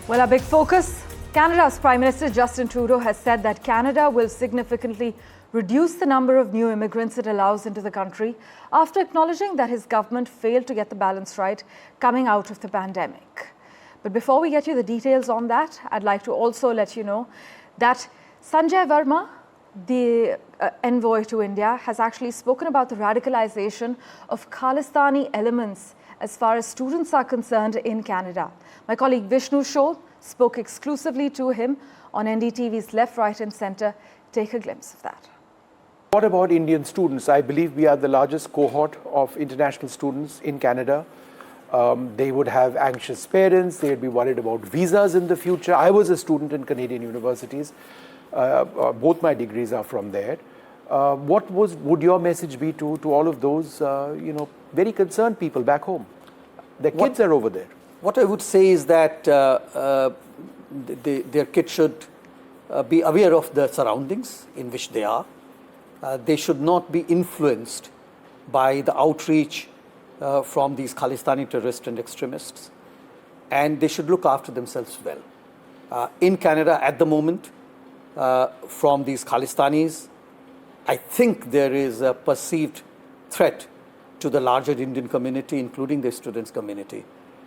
Well, our big focus, Canada's Prime Minister Justin Trudeau has said that Canada will significantly reduce the number of new immigrants it allows into the country after acknowledging that his government failed to get the balance right coming out of the pandemic. But before we get you the details on that, I'd like to also let you know that Sanjay Verma, the envoy to India, has actually spoken about the radicalization of Khalistani elements as far as students are concerned in Canada. My colleague Vishnu Shol spoke exclusively to him on NDTV's Left, Right and Centre. Take a glimpse of that. What about Indian students? I believe we are the largest cohort of international students in Canada. They would have anxious parents. They would be worried about visas in the future. I was a student in Canadian universities. Both my degrees are from there. What would your message be to all of those, very concerned people back home? Their kids are over there. What I would say is that their kids should be aware of the surroundings in which they are. They should not be influenced by the outreach from these Khalistani terrorists and extremists. And they should look after themselves well. In Canada at the moment, from these Khalistanis, I think there is a perceived threat to the larger Indian community, including the students' community.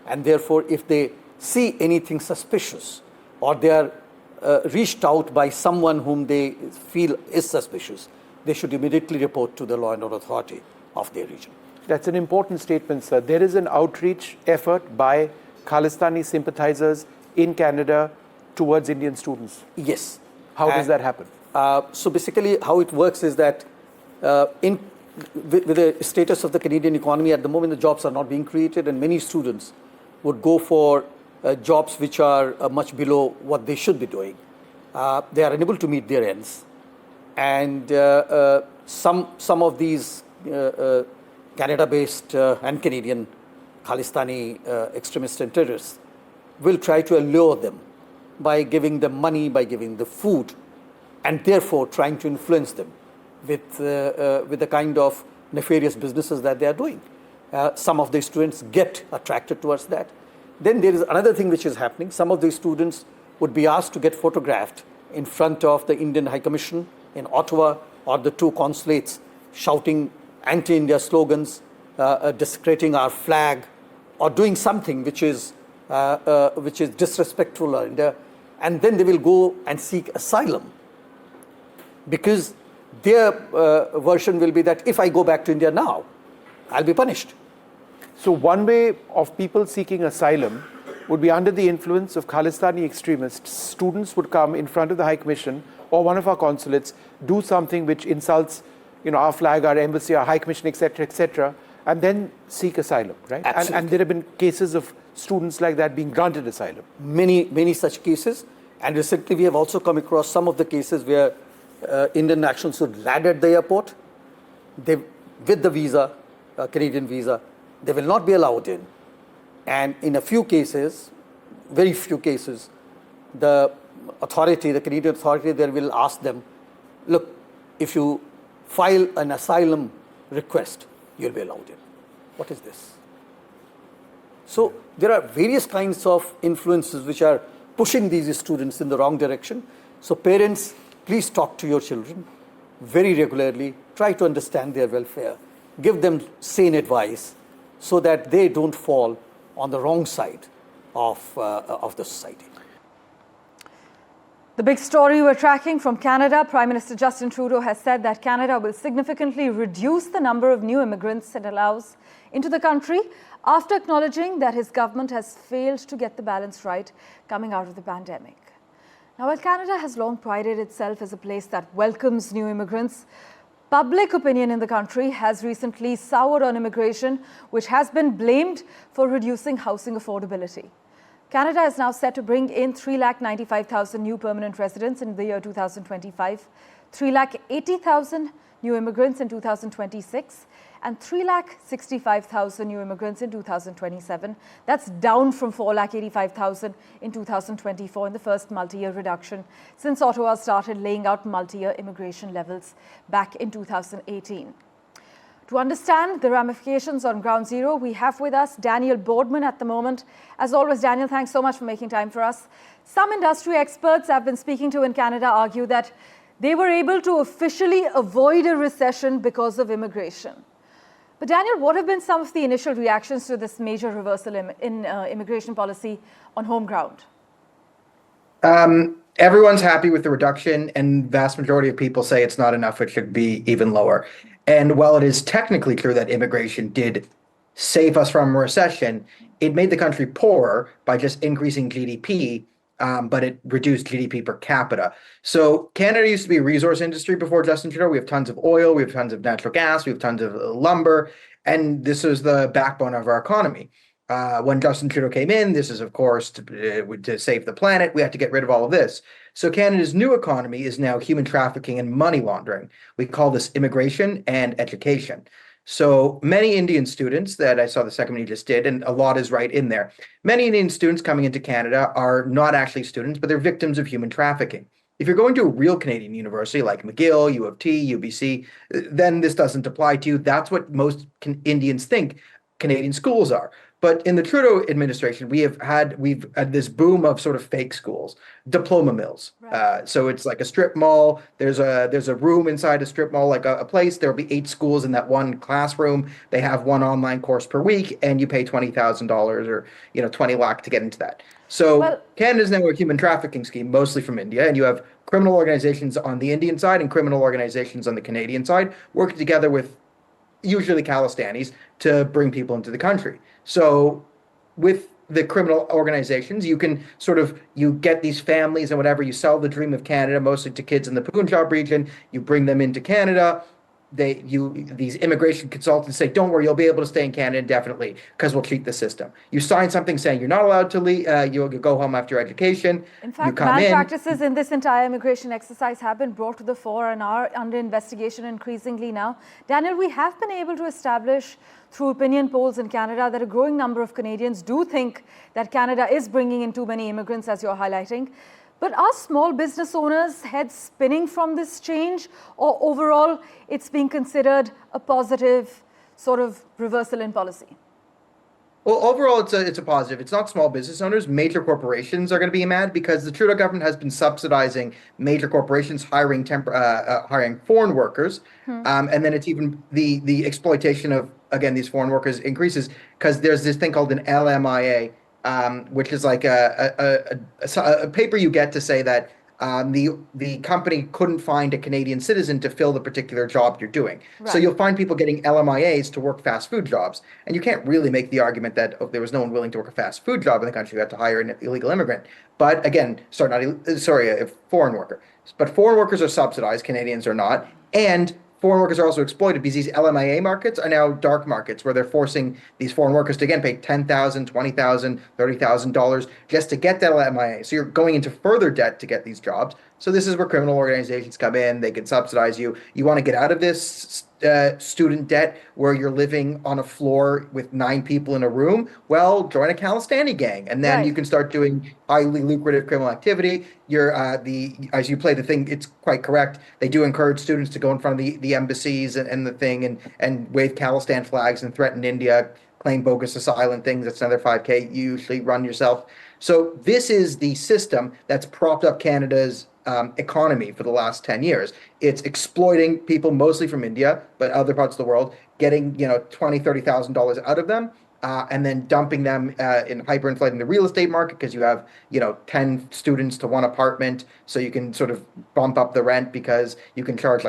And therefore, if they see anything suspicious or they are reached out by someone whom they feel is suspicious, they should immediately report to the law and order authority of their region. That's an important statement, sir. There is an outreach effort by Khalistani sympathizers in Canada towards Indian students. Yes. How does that happen? So basically, how it works is that with the status of the Canadian economy at the moment, the jobs are not being created, and many students would go for jobs which are much below what they should be doing. They are unable to meet their ends, and some of these Canada-based and Canadian Khalistani extremists and terrorists will try to allure them by giving them money, by giving the food, and therefore trying to influence them with the kind of nefarious businesses that they are doing. Some of the students get attracted towards that. Then there is another thing which is happening. Some of the students would be asked to get photographed in front of the Indian High Commission in Ottawa or the two consulates, shouting anti-India slogans, desecrating our flag, or doing something which is disrespectful to India, and then they will go and seek asylum, because their version will be that if I go back to India now, I'll be punished. So one way of people seeking asylum would be under the influence of Khalistani extremists. Students would come in front of the High Commission or one of our consulates, do something which insults our flag, our embassy, our High Commission, etc., and then seek asylum, right? And there have been cases of students like that being granted asylum. Many such cases. And recently we have also come across some of the cases where Indian nationals would land at the airport. With the visa, Canadian visa, they will not be allowed in. And in a few cases, very few cases, the Canadian authority there will ask them, look, if you file an asylum request, you'll be allowed in. What is this? So there are various kinds of influences which are pushing these students in the wrong direction. So parents, please talk to your children very regularly. Try to understand their welfare. Give them sane advice so that they don't fall on the wrong side of the society. The big story we're tracking from Canada, Prime Minister Justin Trudeau has said that Canada will significantly reduce the number of new immigrants it allows into the country after acknowledging that his government has failed to get the balance right coming out of the pandemic. Now, while Canada has long prided itself as a place that welcomes new immigrants, public opinion in the country has recently soured on immigration, which has been blamed for reducing housing affordability. Canada is now set to bring in 3,95,000 new permanent residents in the year 2025, 3,80,000 new immigrants in 2026, and 3,65,000 new immigrants in 2027. That's down from 4,85,000 in 2024 in the first multi-year reduction since Ottawa started laying out multi-year immigration levels back in 2018. To understand the ramifications on ground zero, we have with us Daniel Boardman at the moment. As always, Daniel, thanks so much for making time for us. Some industry experts I've been speaking to in Canada argue that they were able to officially avoid a recession because of immigration. But Daniel, what have been some of the initial reactions to this major reversal in immigration policy on home ground? Everyone's happy with the reduction, and vast majority of people say it's not enough. It should be even lower. And while it is technically true that immigration did save us from a recession, it made the country poorer by just increasing GDP, but it reduced GDP per capita. So Canada used to be a resource industry before Justin Trudeau. We have tons of oil, we have tons of natural gas, we have tons of lumber, and this is the backbone of our economy. When Justin Trudeau came in, this is, of course, to save the planet. We have to get rid of all of this. So Canada's new economy is now human trafficking and money laundering. We call this immigration and education. So many Indian students that I saw the second one you just did, and a lot is right in there. Many Indian students coming into Canada are not actually students, but they're victims of human trafficking. If you're going to a real Canadian university like McGill, U of T, UBC, then this doesn't apply to you. That's what most Indians think Canadian schools are. But in the Trudeau administration, we've had this boom of sort of fake schools, diploma mills. Right. So it's like a strip mall. There's a room inside a strip mall, like a place. There'll be 8 schools in that one classroom. They have one online course per week, and you pay $20,000 or 20 lakh to get into that. So Canada's now a human trafficking scheme, mostly from India, and you have criminal organizations on the Indian side and criminal organizations on the Canadian side working together with usually Khalistanis to bring people into the country. So with the criminal organizations, you can you get these families and whatever, you sell the dream of Canada, mostly to kids in the Punjab region, you bring them into Canada. These immigration consultants say, don't worry, you'll be able to stay in Canada indefinitely because we'll cheat the system. You sign something saying you're not allowed to leave, you'll go home after your education. In fact, malpractices in this entire immigration exercise have been brought to the fore and are under investigation increasingly now. Daniel, we have been able to establish through opinion polls in Canada that a growing number of Canadians do think that Canada is bringing in too many immigrants, as you're highlighting. But are small business owners' heads spinning from this change, or overall it's being considered a positive sort of reversal in policy? Well, overall, it's a positive. It's not small business owners. Major corporations are going to be mad because the Trudeau government has been subsidizing major corporations hiring foreign workers, and then it's even the exploitation of, again, these foreign workers increases because there's this thing called an LMIA, which is like a paper you get to say that the company couldn't find a Canadian citizen to fill the particular job you're doing. Right. So you'll find people getting LMIAs to work fast food jobs. And you can't really make the argument that there was no one willing to work a fast food job in the country. You had to hire an illegal immigrant. But again, a foreign worker. But foreign workers are subsidized, Canadians are not. And foreign workers are also exploited because these LMIA markets are now dark markets where they're forcing these foreign workers to, again, pay $10,000, $20,000, $30,000 just to get that LMIA. So you're going into further debt to get these jobs. So this is where criminal organizations come in. They can subsidize you. You want to get out of this student debt where you're living on a floor with 9 people in a room? Well, join a Khalistani gang, and then you can start doing highly lucrative criminal activity. As you play the thing, it's quite correct. They do encourage students to go in front of the embassies and the thing and wave Khalistan flags and threaten India, claim bogus asylum things. That's another 5K. You usually run yourself. So this is the system that's propped up Canada's economy for the last 10 years. It's exploiting people mostly from India, but other parts of the world, getting $20,000, $30,000 out of them, and then dumping them in hyperinflating the real estate market because you have 10 students to one apartment, so you can sort of bump up the rent because you can charge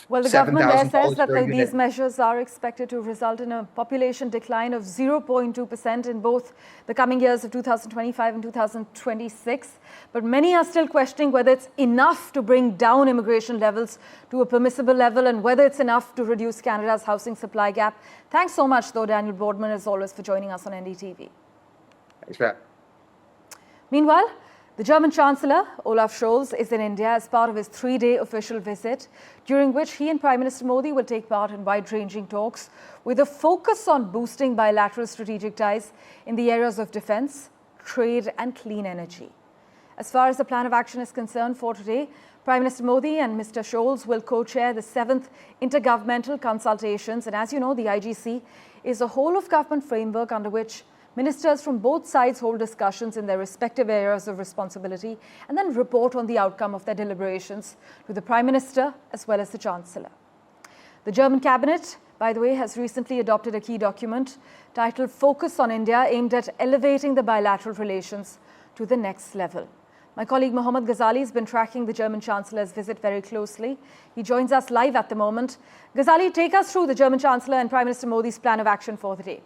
well, the government there says that these measures are expected to result in a population decline of 0.2% in both the coming years of 2025 and 2026. But many are still questioning whether it's enough to bring down immigration levels to a permissible level and whether it's enough to reduce Canada's housing supply gap. Thanks so much, though, Daniel Boardman, as always, for joining us on NDTV. Thanks, Pat. Meanwhile, the German Chancellor, Olaf Scholz, is in India as part of his 3-day official visit, during which he and Prime Minister Modi will take part in wide-ranging talks with a focus on boosting bilateral strategic ties in the areas of defense, trade and clean energy. As far as the plan of action is concerned for today, Prime Minister Modi and Mr. Scholz will co-chair the 7th Intergovernmental Consultations. And as you know, the IGC is a whole-of-government framework under which ministers from both sides hold discussions in their respective areas of responsibility and then report on the outcome of their deliberations to the Prime Minister as well as the Chancellor. The German cabinet, by the way, has recently adopted a key document titled Focus on India, aimed at elevating the bilateral relations to the next level. My colleague Mohammad Ghazali has been tracking the German Chancellor's visit very closely. He joins us live at the moment. Ghazali, take us through the German Chancellor and Prime Minister Modi's plan of action for the day.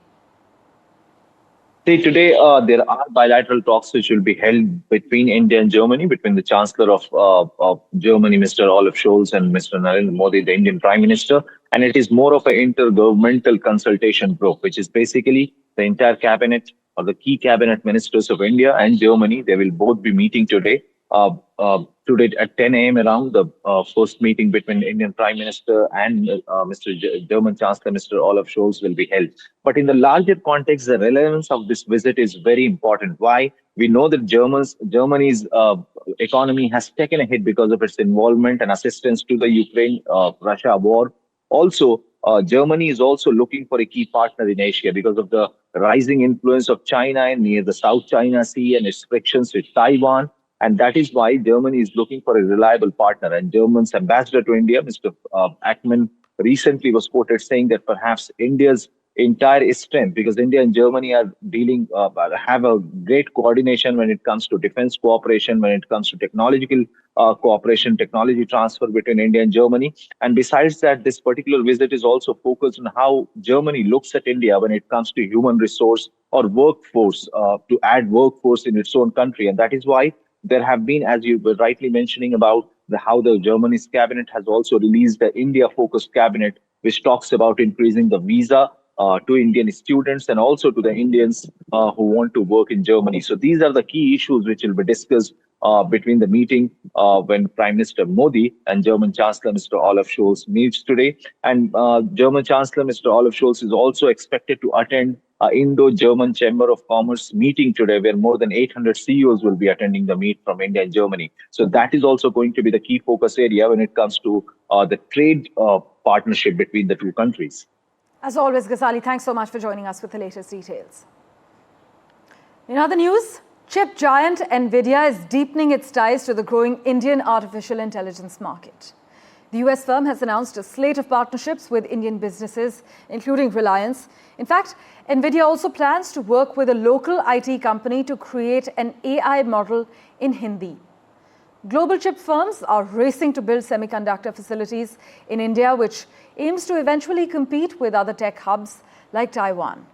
See, today there are bilateral talks which will be held between India and Germany, between the Chancellor of Germany, Mr. Olaf Scholz, and Mr. Narendra Modi, the Indian Prime Minister. And it is more of an intergovernmental consultation group, which is basically the entire cabinet or the key cabinet ministers of India and Germany. They will both be meeting today. Today at 10 a.m. around, the first meeting between Indian Prime Minister and German Chancellor, Mr. Olaf Scholz, will be held. But in the larger context, the relevance of this visit is very important. Why? We know that Germany's economy has taken a hit because of its involvement and assistance to the Ukraine-Russia war. Also, Germany is also looking for a key partner in Asia because of the rising influence of China near the South China Sea and its frictions with Taiwan. And that is why Germany is looking for a reliable partner. And Germany's ambassador to India, Mr. Ackman, recently was quoted saying that perhaps India's entire strength, because India and Germany are have a great coordination when it comes to defense cooperation, when it comes to technological cooperation, technology transfer between India and Germany. And besides that, this particular visit is also focused on how Germany looks at India when it comes to human resource or workforce, to add workforce in its own country. And that is why there have been, as you were rightly mentioning about how the Germany's cabinet has also released the India-focused cabinet, which talks about increasing the visa to Indian students and also to the Indians who want to work in Germany. So these are the key issues which will be discussed between the meeting when Prime Minister Modi and German Chancellor Mr. Olaf Scholz meets today. And German Chancellor Mr. Olaf Scholz is also expected to attend Indo-German Chamber of Commerce meeting today, where more than 800 CEOs will be attending the meet from India and Germany. So that is also going to be the key focus area when it comes to the trade partnership between the two countries. As always, Ghazali, thanks so much for joining us with the latest details. In other news, chip giant Nvidia is deepening its ties to the growing Indian artificial intelligence market. The US firm has announced a slate of partnerships with Indian businesses, including Reliance. In fact, Nvidia also plans to work with a local IT company to create an AI model in Hindi. Global chip firms are racing to build semiconductor facilities in India, which aims to eventually compete with other tech hubs like Taiwan.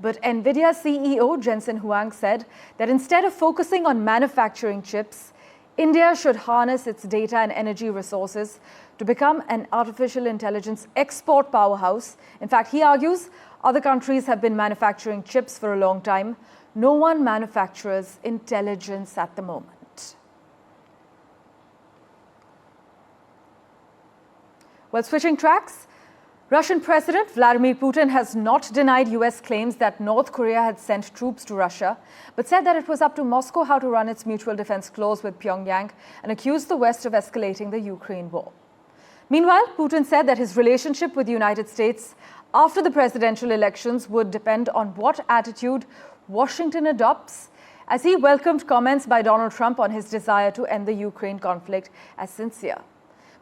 But Nvidia CEO Jensen Huang said that instead of focusing on manufacturing chips, India should harness its data and energy resources to become an artificial intelligence export powerhouse. In fact, he argues other countries have been manufacturing chips for a long time. No one manufactures intelligence at the moment. Well, switching tracks, Russian President Vladimir Putin has not denied US claims that North Korea had sent troops to Russia, but said that it was up to Moscow how to run its mutual defense clause with Pyongyang and accused the West of escalating the Ukraine war. Meanwhile, Putin said that his relationship with the United States after the presidential elections would depend on what attitude Washington adopts, as he welcomed comments by Donald Trump on his desire to end the Ukraine conflict as sincere.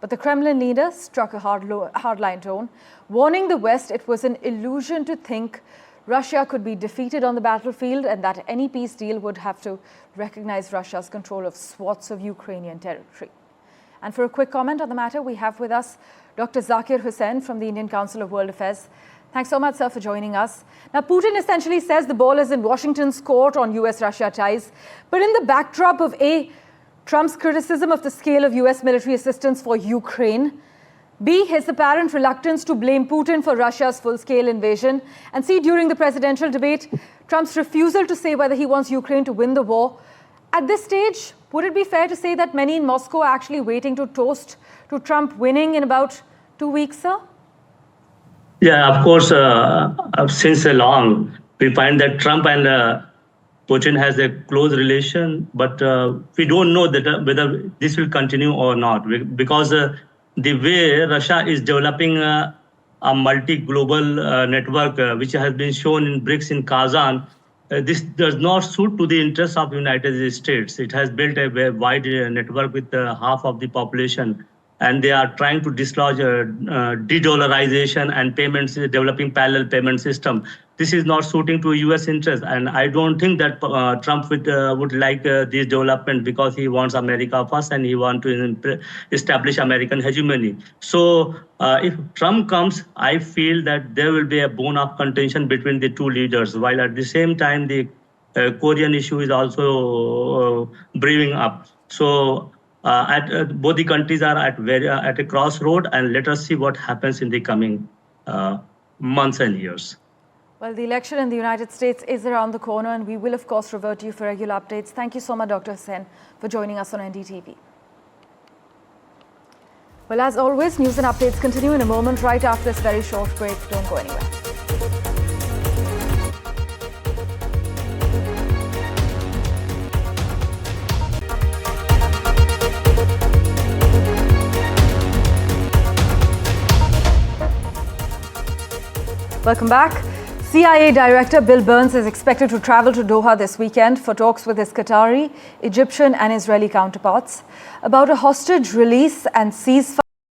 But the Kremlin leader struck a hardline tone, warning the West it was an illusion to think Russia could be defeated on the battlefield and that any peace deal would have to recognize Russia's control of swaths of Ukrainian territory. And for a quick comment on the matter, we have with us Dr. Zakir Hussain from the Indian Council of World Affairs. Thanks so much, sir, for joining us. Now, Putin essentially says the ball is in Washington's court on US-Russia ties, but in the backdrop of Trump's criticism of the scale of US military assistance for Ukraine, B, his apparent reluctance to blame Putin for Russia's full-scale invasion, and C, during the presidential debate, Trump's refusal to say whether he wants Ukraine to win the war. At this stage, would it be fair to say that many in Moscow are actually waiting to toast to Trump winning in about 2 weeks, sir? Yeah, of course, since long, we find that Trump and Putin has a close relation, but we don't know that whether this will continue or not, because the way Russia is developing a multi-global network, which has been shown in BRICS in Kazan, this does not suit to the interests of the United States. It has built a wide network with half of the population, and they are trying to dislodge de-dollarization and payments, developing parallel payment system. This is not suiting to U.S. interests, and I don't think that Trump would like this development, because he wants America first and he wants to establish American hegemony. So if Trump comes, I feel that there will be a bone of contention between the two leaders, while at the same time the Korean issue is also brewing up. So both the countries are at a crossroad, and let us see what happens in the coming months and years. Well, the election in the United States is around the corner, and we will, of course, revert to you for regular updates. Thank you so much, Dr. Sen, for joining us on NDTV. Well, as always, news and updates continue in a moment right after this very short break. Don't go anywhere. Welcome back. CIA Director Bill Burns is expected to travel to Doha this weekend for talks with his Qatari, Egyptian and Israeli counterparts about a hostage release and ceasefire.